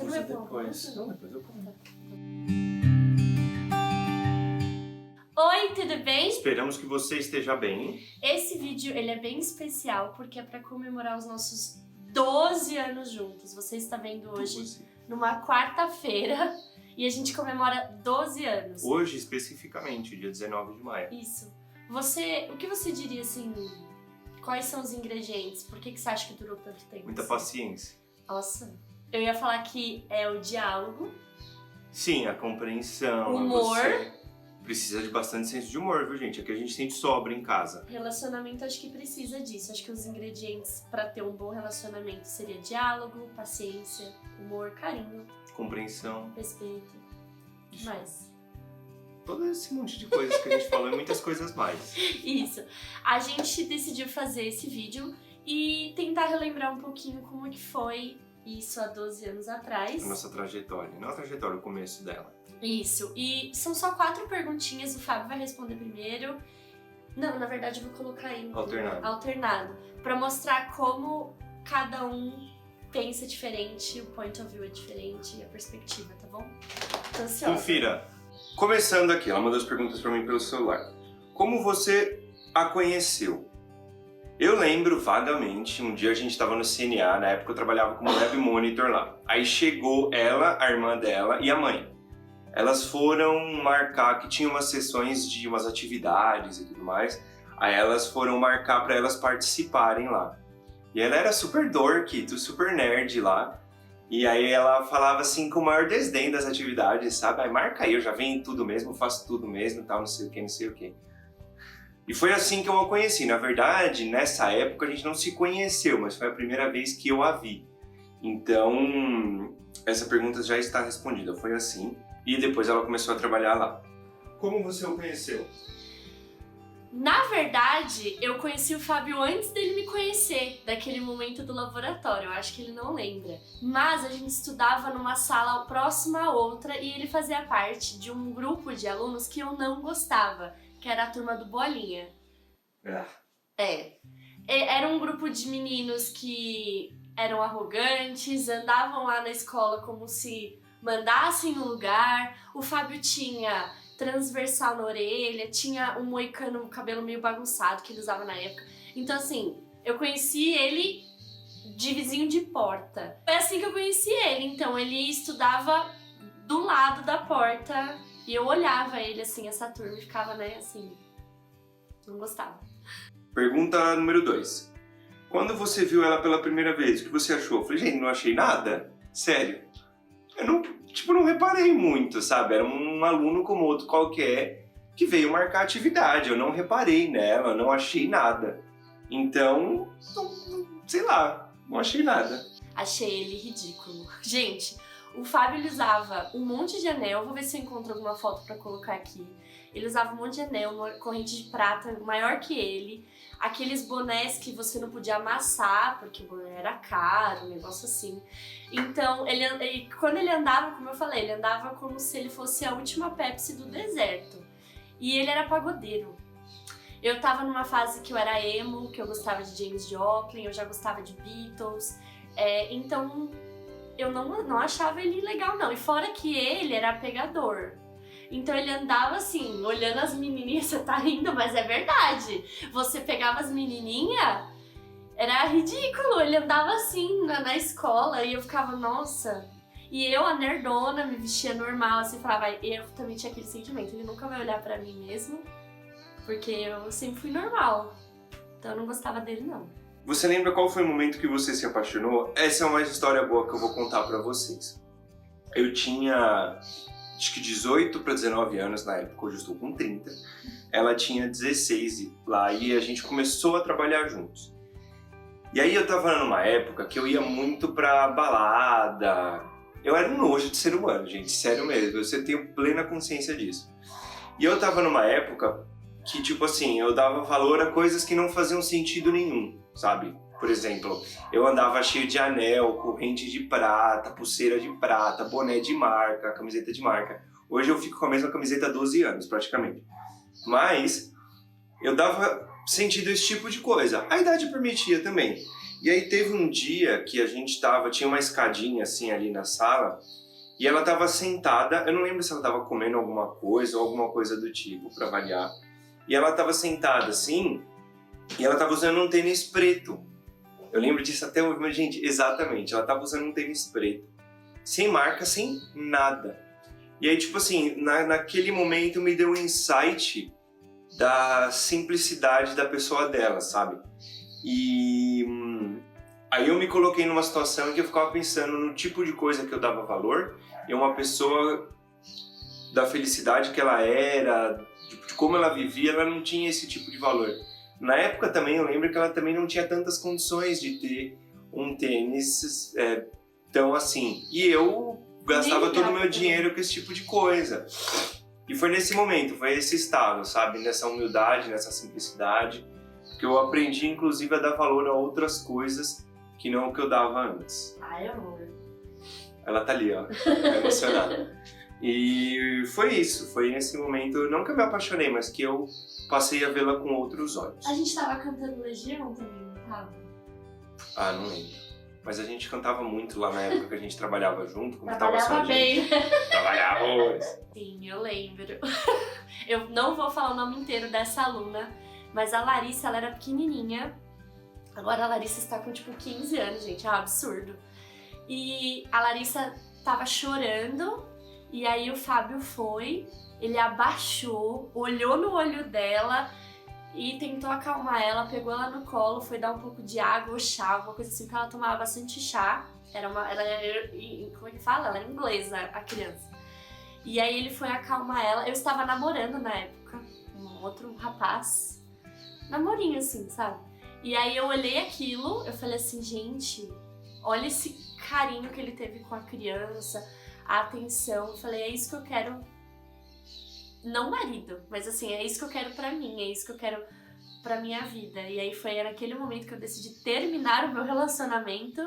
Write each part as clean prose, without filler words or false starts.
não vai pôr depois. Não, depois eu ponho. Oi, tudo bem? Esperamos que você esteja bem. Esse vídeo ele é bem especial porque é para comemorar os nossos 12 anos juntos. Você está vendo hoje numa quarta-feira e a gente comemora 12 anos. Hoje, especificamente, dia 19 de maio. Isso. O que você diria assim? Quais são os ingredientes? Por que você acha que durou tanto tempo? Muita assim? paciência. Nossa, eu ia falar que é o diálogo. Sim, a compreensão. Humor. Você precisa de bastante senso de humor, viu, gente? É que a gente sente sobra em casa. Relacionamento, acho que precisa disso. Acho que os ingredientes para ter um bom relacionamento seria diálogo, paciência, humor, carinho, Compreensão. respeito. O que mais? Todo esse monte de coisas que a gente falou e muitas coisas mais. Isso. A gente decidiu fazer esse vídeo e tentar relembrar um pouquinho como que foi isso há 12 anos atrás. A nossa trajetória. Não a trajetória, o começo dela. Isso. E são só 4 perguntinhas, o Fábio vai responder primeiro. Não, na verdade eu vou colocar em alternado. Pra mostrar como cada um pensa diferente, o point of view é diferente, a perspectiva, tá bom? Tô ansiosa. Confira. Começando aqui, ela mandou as perguntas pra mim pelo celular. Como você a conheceu? Eu lembro vagamente, um dia a gente tava no CNA, na época eu trabalhava como web monitor lá. Aí chegou ela, a irmã dela e a mãe. Elas foram marcar, que tinha umas sessões de umas atividades e tudo mais. Aí elas foram marcar pra elas participarem lá. E ela era super dork, super nerd lá. E aí ela falava assim com o maior desdém das atividades, sabe? Aí marca aí, eu já venho em tudo mesmo, faço tudo mesmo, tal, não sei o que, não sei o que. E foi assim que eu a conheci. Na verdade, nessa época a gente não se conheceu, mas foi a primeira vez que eu a vi. Então, essa pergunta já está respondida. Foi assim. E depois ela começou a trabalhar lá. Como você o conheceu? Na verdade, eu conheci o Fábio antes dele me conhecer, daquele momento do laboratório, eu acho que ele não lembra. Mas a gente estudava numa sala próxima à outra e ele fazia parte de um grupo de alunos que eu não gostava, que era a turma do Bolinha. Era um grupo de meninos que eram arrogantes, andavam lá na escola como se mandassem no lugar. O Fábio tinha transversal na orelha, tinha um moicano, um cabelo meio bagunçado que ele usava na época. Então assim, eu conheci ele de vizinho de porta. Foi assim que eu conheci ele, então ele estudava do lado da porta e eu olhava ele assim, essa turma, e ficava, né, assim, não gostava. Pergunta número 2. Quando você viu ela pela primeira vez, o que você achou? Eu falei, gente, não achei nada. Sério. Eu não reparei muito, sabe? Era um aluno como outro qualquer que veio marcar atividade. Eu não reparei nela, não achei nada. Então, sei lá, não achei nada. Achei ele ridículo. Gente, o Fábio ele usava um monte de anel, vou ver se eu encontro alguma foto pra colocar aqui. Ele usava um monte de anel, uma corrente de prata maior que ele, aqueles bonés que você não podia amassar, porque o boné era caro, um negócio assim. Então, quando ele andava, como eu falei, ele andava como se ele fosse a última Pepsi do deserto. E ele era pagodeiro. Eu tava numa fase que eu era emo, que eu gostava de James Joplin, eu já gostava de Beatles, então eu não achava ele legal não. E fora que ele era pegador. Então ele andava assim, olhando as menininhas, você tá rindo, mas é verdade. Você pegava as menininhas, era ridículo, ele andava assim na escola e eu ficava, nossa. E eu, a nerdona, me vestia normal, assim, falava, eu também tinha aquele sentimento, ele nunca vai olhar pra mim mesmo, porque eu sempre fui normal. Então eu não gostava dele, não. Você lembra qual foi o momento que você se apaixonou? Essa é uma história boa que eu vou contar pra vocês. Eu tinha acho que 18 para 19 anos na época, hoje eu estou com 30. Ela tinha 16 lá e a gente começou a trabalhar juntos. E aí eu tava numa época que eu ia muito pra balada. Eu era um nojo de ser humano, gente, sério mesmo, eu tenho plena consciência disso. E eu tava numa época que, tipo assim, eu dava valor a coisas que não faziam sentido nenhum, sabe? Por exemplo, eu andava cheio de anel, corrente de prata, pulseira de prata, boné de marca, camiseta de marca. Hoje eu fico com a mesma camiseta há 12 anos, praticamente. Mas eu dava sentido a esse tipo de coisa. A idade permitia também. E aí teve um dia que a gente tinha uma escadinha assim ali na sala, e ela tava sentada, eu não lembro se ela tava comendo alguma coisa ou alguma coisa do tipo, pra variar. E ela tava sentada assim, e ela tava usando um tênis preto. Eu lembro disso até hoje, mas gente, exatamente, ela tava usando um tênis preto. Sem marca, sem nada. E aí, tipo assim, naquele momento me deu um insight da simplicidade da pessoa dela, sabe? E aí eu me coloquei numa situação em que eu ficava pensando no tipo de coisa que eu dava valor, e uma pessoa da felicidade que ela era, de como ela vivia, ela não tinha esse tipo de valor. Na época também, eu lembro que ela também não tinha tantas condições de ter um tênis tão assim. E eu gastava todo o meu dinheiro com esse tipo de coisa. E foi nesse momento, foi esse estado, sabe? Nessa humildade, nessa simplicidade, que eu aprendi, inclusive, a dar valor a outras coisas que não o que eu dava antes. Ai, amor. Ela tá ali, ó, emocionada. E foi isso, foi nesse momento, não que eu me apaixonei, mas que eu passei a vê-la com outros olhos. A gente tava cantando Legião também, não tava? Ah, não lembro. Mas a gente cantava muito lá na época que a gente trabalhava junto, como Trabalhava tava só a gente. bem. Trabalhava hoje. Sim, eu lembro. Eu não vou falar o nome inteiro dessa aluna, mas a Larissa, ela era pequenininha. Agora a Larissa está com tipo 15 anos, gente, é um absurdo. E a Larissa tava chorando, e aí o Fábio foi, ele abaixou, olhou no olho dela e tentou acalmar ela, pegou ela no colo, foi dar um pouco de água ou chá, alguma coisa assim, porque ela tomava bastante chá. Ela era, como é que fala? Ela era inglesa, a criança. E aí ele foi acalmar ela. Eu estava namorando na época, um outro rapaz, namorinho assim, sabe? E aí eu olhei aquilo, eu falei assim, gente, olha esse carinho que ele teve com a criança, a atenção. Eu falei, é isso que eu quero. Não marido, mas assim, é isso que eu quero pra mim, é isso que eu quero pra minha vida. E aí foi naquele momento que eu decidi terminar o meu relacionamento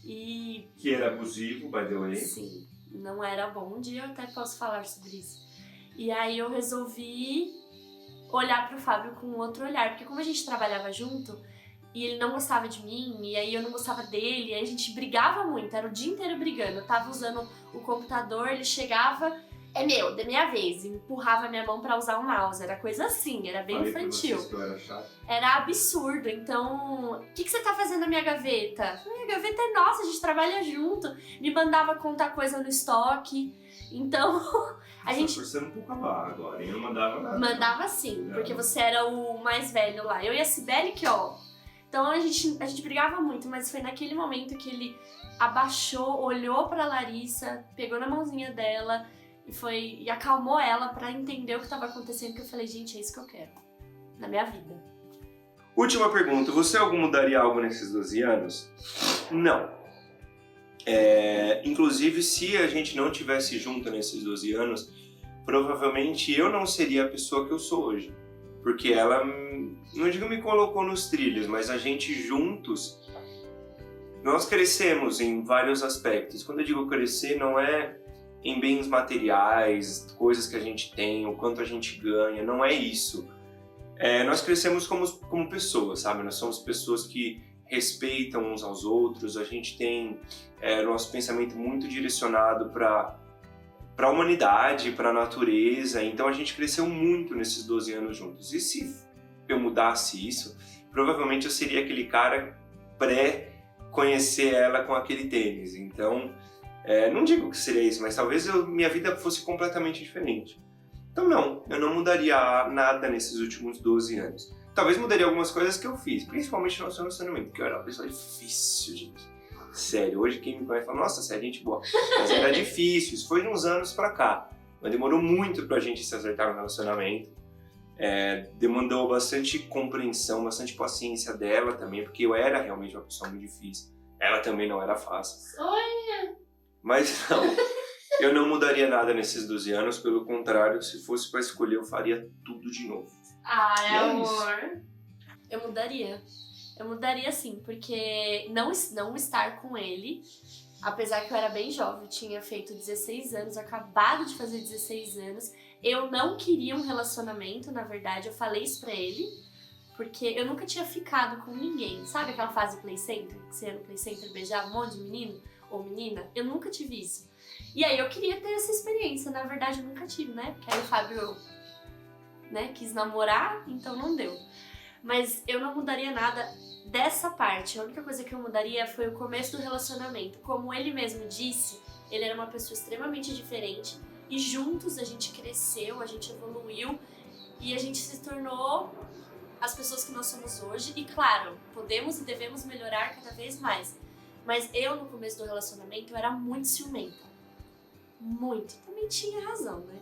e... Que era abusivo, by the way. Sim, não era bom. Um dia eu até posso falar sobre isso. E aí eu resolvi olhar pro Fábio com outro olhar, porque como a gente trabalhava junto e ele não gostava de mim, e aí eu não gostava dele, e aí a gente brigava muito, era o dia inteiro brigando. Eu tava usando o computador, ele chegava... É meu, da minha vez, empurrava minha mão pra usar o mouse, era coisa assim, era bem infantil. Que eu era chato. Era absurdo, então, o que você tá fazendo na minha gaveta? Minha gaveta é nossa, a gente trabalha junto. Me mandava contar coisa no estoque, então a gente... Tá forçando um pouco a barra agora, e não mandava nada. Mandava sim, porque você era o mais velho lá, eu e a Cibele que ó. Então a gente brigava muito, mas foi naquele momento que ele abaixou, olhou pra Larissa, pegou na mãozinha dela... E acalmou ela pra entender o que estava acontecendo, que eu falei, gente, é isso que eu quero na minha vida. Última pergunta, você mudaria algo nesses 12 anos? Não. Inclusive, se a gente não tivesse junto nesses 12 anos, provavelmente eu não seria a pessoa que eu sou hoje. Porque ela, não digo me colocou nos trilhos, mas a gente juntos, nós crescemos em vários aspectos. Quando eu digo crescer, não é em bens materiais, coisas que a gente tem, o quanto a gente ganha, não é isso. Nós crescemos como pessoas, sabe? Nós somos pessoas que respeitam uns aos outros, a gente tem nosso pensamento muito direcionado para a humanidade, para a natureza, então a gente cresceu muito nesses 12 anos juntos. E se eu mudasse isso, provavelmente eu seria aquele cara pré-conhecer ela com aquele tênis, então... não digo que seria isso, mas talvez minha vida fosse completamente diferente. Então não, eu não mudaria nada nesses últimos 12 anos. Talvez mudaria algumas coisas que eu fiz, principalmente no nosso relacionamento, porque eu era uma pessoa difícil, gente. Sério, hoje quem me conhece fala, nossa, você é gente boa. Mas era difícil, isso foi de uns anos pra cá. Mas demorou muito pra gente se acertar no relacionamento. Demandou bastante compreensão, bastante paciência dela também, porque eu era realmente uma pessoa muito difícil. Ela também não era fácil. Olha! Mas não, eu não mudaria nada nesses 12 anos, pelo contrário, se fosse pra escolher, eu faria tudo de novo. Ai, amor. Eu mudaria sim, porque não estar com ele, apesar que eu era bem jovem, eu tinha feito 16 anos, acabado de fazer 16 anos, eu não queria um relacionamento, na verdade, eu falei isso pra ele, Porque eu nunca tinha ficado com ninguém. Sabe aquela fase Play Center? Que você ia no Play Center beijar um monte de menino ou menina? Eu nunca tive isso. E aí eu queria ter essa experiência. Na verdade, eu nunca tive, né? Porque aí o Fábio, né, quis namorar, então não deu. Mas eu não mudaria nada dessa parte. A única coisa que eu mudaria foi o começo do relacionamento. Como ele mesmo disse, ele era uma pessoa extremamente diferente. E juntos a gente cresceu, a gente evoluiu. E a gente se tornou as pessoas que nós somos hoje. E claro, podemos e devemos melhorar cada vez mais. Mas eu, no começo do relacionamento, eu era muito ciumenta. Muito. Também tinha razão, né?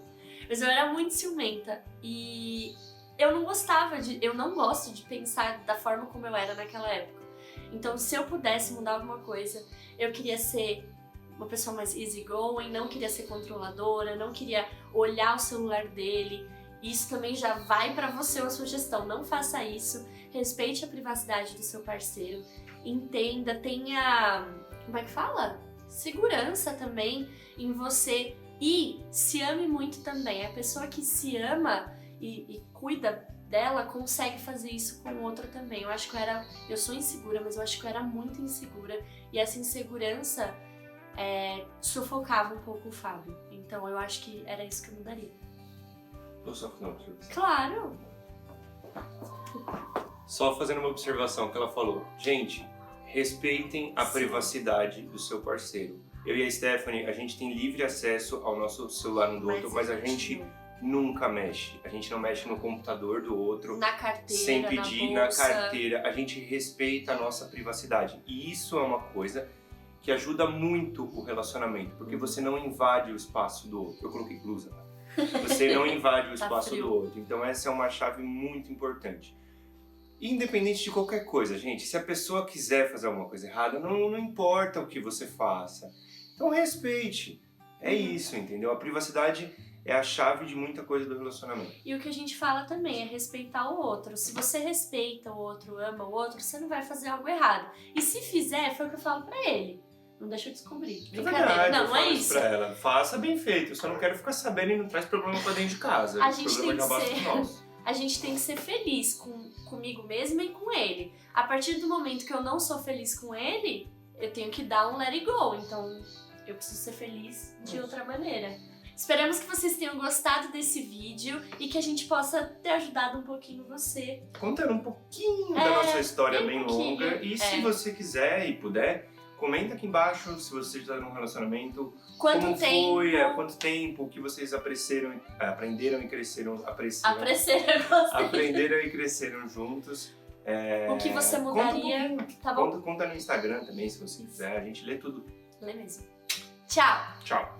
Mas eu era muito ciumenta. E eu não gosto de pensar da forma como eu era naquela época. Então, se eu pudesse mudar alguma coisa, eu queria ser uma pessoa mais easygoing, não queria ser controladora, não queria olhar o celular dele. Isso também já vai pra você uma sugestão. Não faça isso. Respeite a privacidade do seu parceiro. Entenda, tenha... Como é que fala? Segurança também em você. E se ame muito também. A pessoa que se ama e cuida dela consegue fazer isso com o outro também. Eu sou insegura, mas eu acho que eu era muito insegura. E essa insegurança sufocava um pouco o Fábio. Então eu acho que era isso que eu mudaria. Posso só fazer uma observação? Claro! Só fazendo uma observação que ela falou. Gente, respeitem a privacidade do seu parceiro. Eu e a Stephanie, a gente tem livre acesso ao nosso celular um do outro, mas a gente nunca mexe. A gente não mexe no computador do outro. Na carteira, sem pedir, na bolsa. carteira. A gente respeita a nossa privacidade. E isso é uma coisa que ajuda muito o relacionamento, porque você não invade o espaço do outro. Eu coloquei blusa, tá? Você não invade o espaço do outro. Então essa é uma chave muito importante. Independente de qualquer coisa, gente, se a pessoa quiser fazer alguma coisa errada, não importa o que você faça. Então respeite. É isso, entendeu? A privacidade é a chave de muita coisa do relacionamento. E o que a gente fala também é respeitar o outro. Se você respeita o outro, ama o outro, você não vai fazer algo errado. E se fizer, foi o que eu falo pra ele. Não deixa eu descobrir. Brincadeira. Verdade, não é isso. Pra ela. Faça bem feito. Eu só não quero ficar sabendo e não traz problema pra dentro de casa. A gente tem que já basta nosso. A gente tem que ser feliz comigo mesma e com ele. A partir do momento que eu não sou feliz com ele, eu tenho que dar um let it go. Então, eu preciso ser feliz de outra maneira. Esperamos que vocês tenham gostado desse vídeo e que a gente possa ter ajudado um pouquinho você. Contando um pouquinho da nossa história bem pouquinho. longa. E se você quiser e puder, comenta aqui embaixo se você está num relacionamento. Como foi, quanto tempo, o que vocês aprenderam e cresceram, aprenderam e cresceram juntos. O que você mudaria, tá bom? Conta no Instagram também, se você quiser, a gente lê tudo. Lê mesmo. Tchau! Tchau!